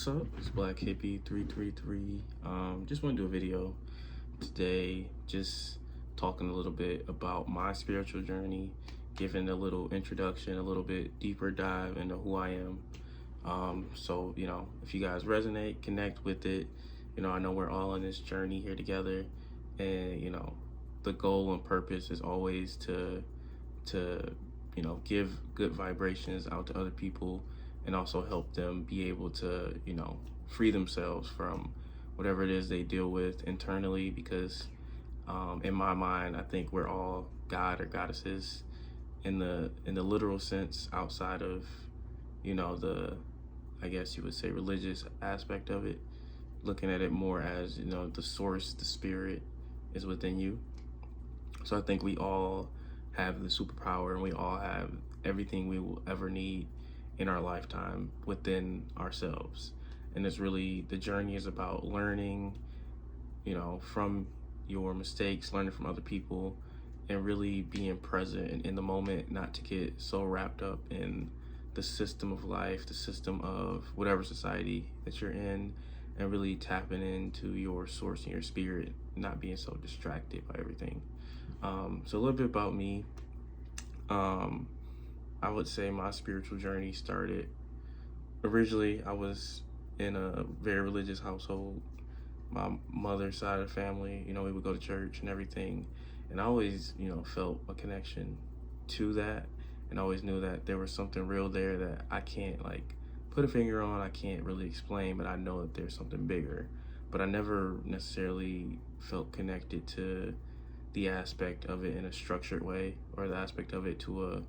What's up? It's Black Hippie 333. Just want to do a video today, just talking a little bit about my spiritual journey, giving a little introduction, a little bit deeper dive into who I am. So if you guys resonate, connect with it. I know we're all on this journey here together, and the goal and purpose is always to give good vibrations out to other people and also help them be able to, free themselves from whatever it is they deal with internally. Because in my mind, I think we're all God or goddesses in the literal sense, outside of, the, I guess you would say, religious aspect of it. Looking at it more as, the source, the spirit is within you. So I think we all have the superpower, and we all have everything we will ever need in our lifetime within ourselves. And it's really, the journey is about learning, from your mistakes, learning from other people, and really being present and in the moment, not to get so wrapped up in the system of life, the system of whatever society that you're in, and really tapping into your source and your spirit, not being so distracted by everything. So a little bit about me. I would say my spiritual journey started, originally I was in a very religious household. My mother's side of the family, we would go to church and everything. And I always, felt a connection to that, and always knew that there was something real there that I can't put a finger on, I can't really explain, but I know that there's something bigger. But I never necessarily felt connected to the aspect of it in a structured way, or the aspect of it to a,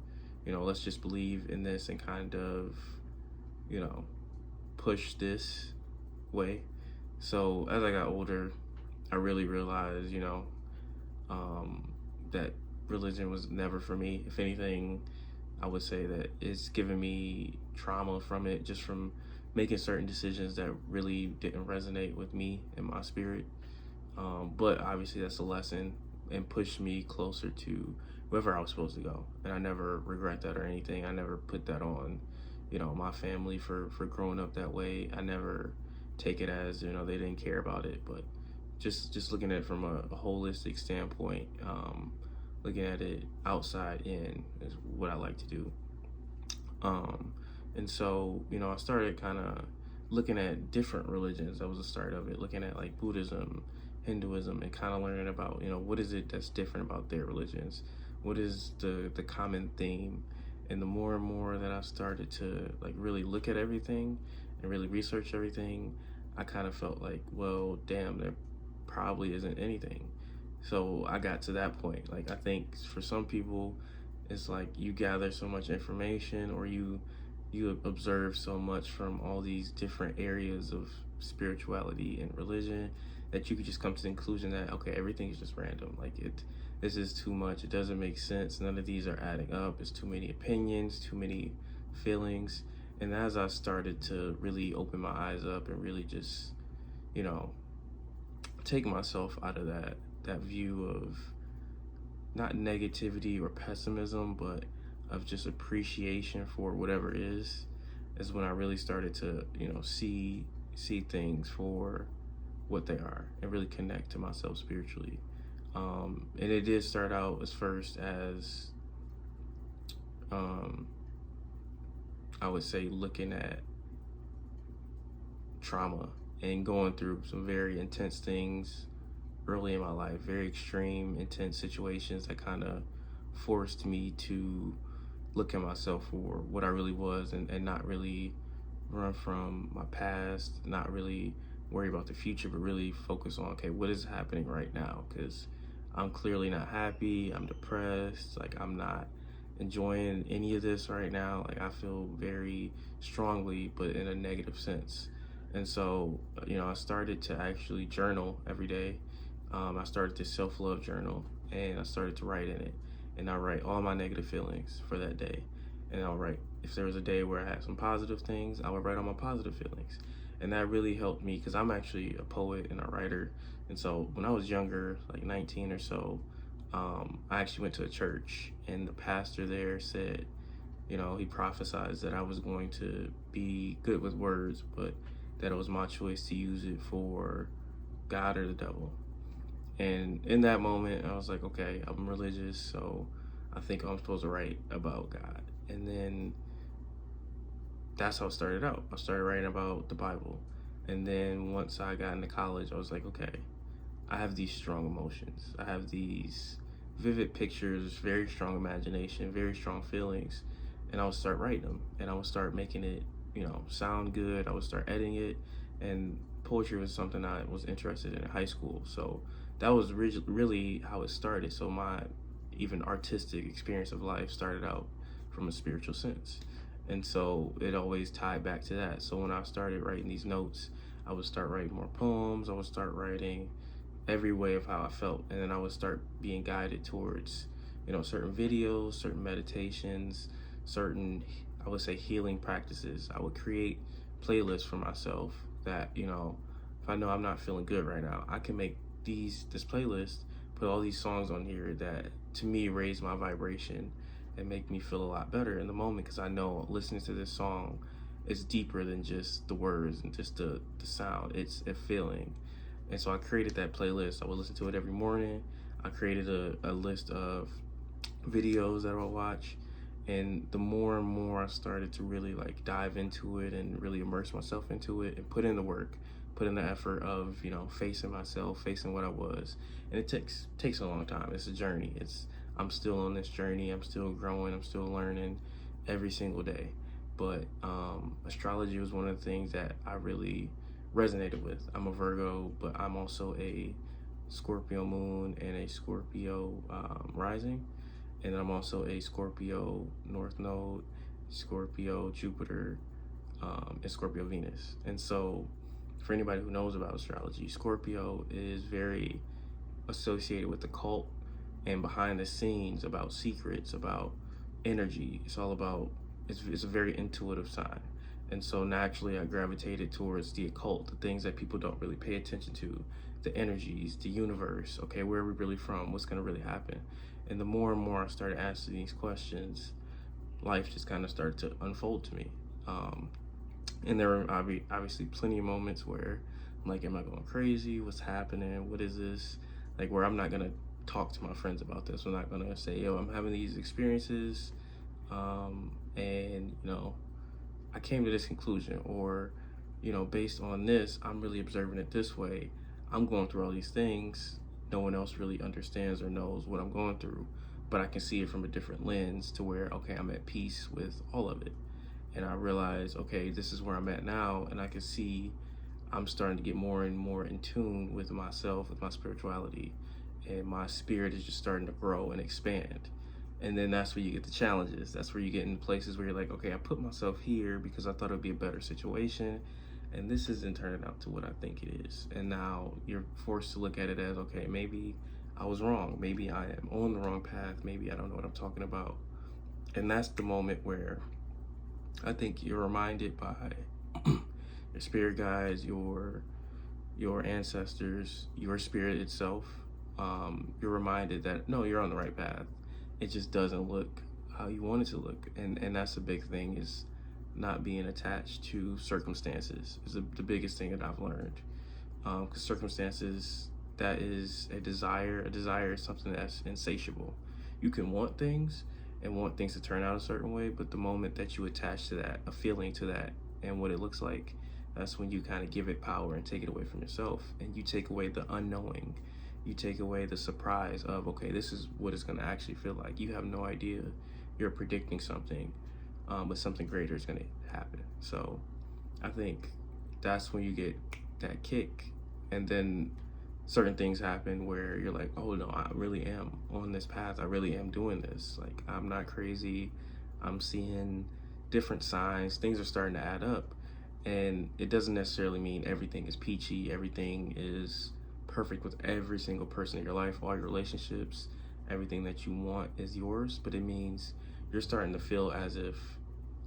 let's just believe in this and kind of, push this way. So as I got older, I really realized, that religion was never for me. If anything, I would say that it's given me trauma from it, just from making certain decisions that really didn't resonate with me and my spirit. But obviously that's a lesson, and pushed me closer to wherever I was supposed to go. And I never regret that or anything. I never put that on, my family for growing up that way. I never take it as, they didn't care about it. But just looking at it from a holistic standpoint, looking at it outside in is what I like to do. And so, I started kind of looking at different religions. That was the start of it, looking at Buddhism, Hinduism, and kind of learning about, what is it that's different about their religions? What is the common theme? And the more and more that I started to really look at everything and really research everything, I kind of felt like, well, damn, there probably isn't anything. So I got to that point. I think for some people, it's you gather so much information, or you observe so much from all these different areas of spirituality and religion, that you could just come to the conclusion that, okay, everything is just random. This is too much. It doesn't make sense. None of these are adding up. It's too many opinions, too many feelings. And as I started to really open my eyes up and really just, take myself out of that view of not negativity or pessimism, but of just appreciation for whatever is when I really started to, see things for what they are, and really connect to myself spiritually. And it did start out as first as, I would say, looking at trauma and going through some very intense things early in my life, very extreme, intense situations that kind of forced me to look at myself for what I really was, and not really run from my past, not really worry about the future, but really focus on, okay, what is happening right now? Because I'm clearly not happy, I'm depressed, I'm not enjoying any of this right now. I feel very strongly, but in a negative sense. And so, I started to actually journal every day. I started this self-love journal, and I started to write in it. And I write all my negative feelings for that day. And I'll write, if there was a day where I had some positive things, I would write all my positive feelings. And that really helped me, because I'm actually a poet and a writer. And so when I was younger, 19 or so, I actually went to a church, and the pastor there said, he prophesied that I was going to be good with words, but that it was my choice to use it for God or the devil. And in that moment, I was like, okay, I'm religious, so I think I'm supposed to write about God. And then that's how it started out. I started writing about the Bible. And then once I got into college, I was like, okay, I have these strong emotions. I have these vivid pictures, very strong imagination, very strong feelings. And I would start writing them, and I would start making it, sound good. I would start editing it. And poetry was something I was interested in high school. So that was really how it started. So my even artistic experience of life started out from a spiritual sense. And so it always tied back to that. So when I started writing these notes, I would start writing more poems. I would start writing every way of how I felt. And then I would start being guided towards, certain videos, certain meditations, certain, I would say, healing practices. I would create playlists for myself that, if I know I'm not feeling good right now, I can make this playlist, put all these songs on here that to me raise my vibration and make me feel a lot better in the moment, because I know listening to this song is deeper than just the words and just the sound. It's a feeling. And so I created that playlist. I would listen to it every morning. I created a list of videos that I would watch. And the more and more I started to really dive into it and really immerse myself into it and put in the work, put in the effort of, facing myself, facing what I was. And it takes a long time. It's a journey. I'm still on this journey. I'm still growing. I'm still learning every single day. But astrology was one of the things that I really resonated with. I'm a Virgo, but I'm also a Scorpio moon and a Scorpio rising. And I'm also a Scorpio North Node, Scorpio Jupiter, and Scorpio Venus. And so for anybody who knows about astrology, Scorpio is very associated with the cult and behind the scenes, about secrets, about energy. It's all about, it's a very intuitive sign. And so naturally I gravitated towards the occult, the things that people don't really pay attention to, the energies, the universe. Okay, where are we really from? What's gonna really happen? And the more and more I started asking these questions, life just kind of started to unfold to me. And there were obviously plenty of moments where I'm like, am I going crazy? What's happening? What is this? Where I'm not gonna talk to my friends about this. I'm not gonna say, yo, I'm having these experiences, and I came to this conclusion, or based on this, I'm really observing it this way. I'm going through all these things. No one else really understands or knows what I'm going through, but I can see it from a different lens to where, okay, I'm at peace with all of it. And I realize, okay, this is where I'm at now, and I can see I'm starting to get more and more in tune with myself, with my spirituality, and my spirit is just starting to grow and expand. And then that's where you get the challenges. That's where you get in places where you're like, okay, I put myself here because I thought it would be a better situation, and this isn't turning out to what I think it is. And now you're forced to look at it as, okay, maybe I was wrong. Maybe I am on the wrong path. Maybe I don't know what I'm talking about. And that's the moment where I think you're reminded by your spirit guides, your ancestors, your spirit itself. You're reminded that, no, you're on the right path. It just doesn't look how you want it to look. And that's the big thing, is not being attached to circumstances is the biggest thing that I've learned. Because circumstances, that is a desire. A desire is something that's insatiable. You can want things and want things to turn out a certain way, but the moment that you attach to that, a feeling to that, and what it looks like, that's when you kind of give it power and take it away from yourself. And you take away the unknowing. You take away the surprise of, okay, this is what it's going to actually feel like. You have no idea. You're predicting something, but something greater is going to happen. So I think that's when you get that kick. And then certain things happen where you're like, oh no, I really am on this path. I really am doing this. I'm not crazy. I'm seeing different signs. Things are starting to add up. And it doesn't necessarily mean everything is peachy. Everything is perfect with every single person in your life, all your relationships, everything that you want is yours. But it means you're starting to feel as if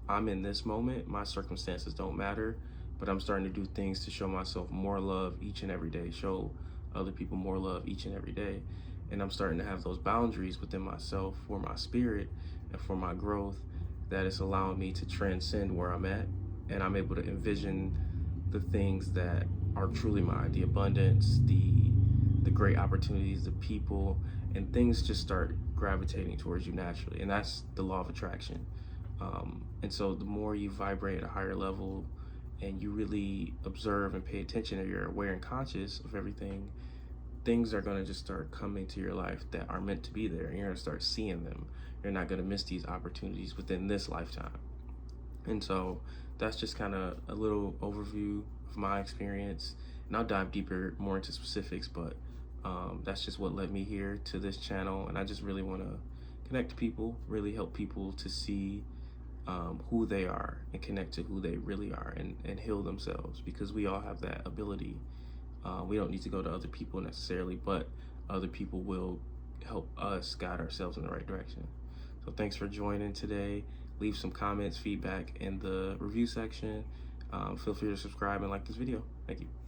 I'm in this moment, my circumstances don't matter, but I'm starting to do things to show myself more love each and every day, show other people more love each and every day. And I'm starting to have those boundaries within myself for my spirit and for my growth, that it's allowing me to transcend where I'm at. And I'm able to envision the things that are truly mine, the abundance, the great opportunities, the people, and things just start gravitating towards you naturally. And that's the law of attraction. And so the more you vibrate at a higher level and you really observe and pay attention, and you're aware and conscious of everything, things are going to just start coming to your life that are meant to be there. And you're going to start seeing them. You're not going to miss these opportunities within this lifetime. And so that's just kind of a little overview of my experience. And I'll dive deeper more into specifics, but that's just what led me here to this channel. And I just really want to connect to people, really help people to see who they are and connect to who they really are, and heal themselves, because we all have that ability. We don't need to go to other people necessarily, but other people will help us guide ourselves in the right direction. So thanks for joining today. Leave some comments, feedback in the review section. Feel free to subscribe and like this video. Thank you.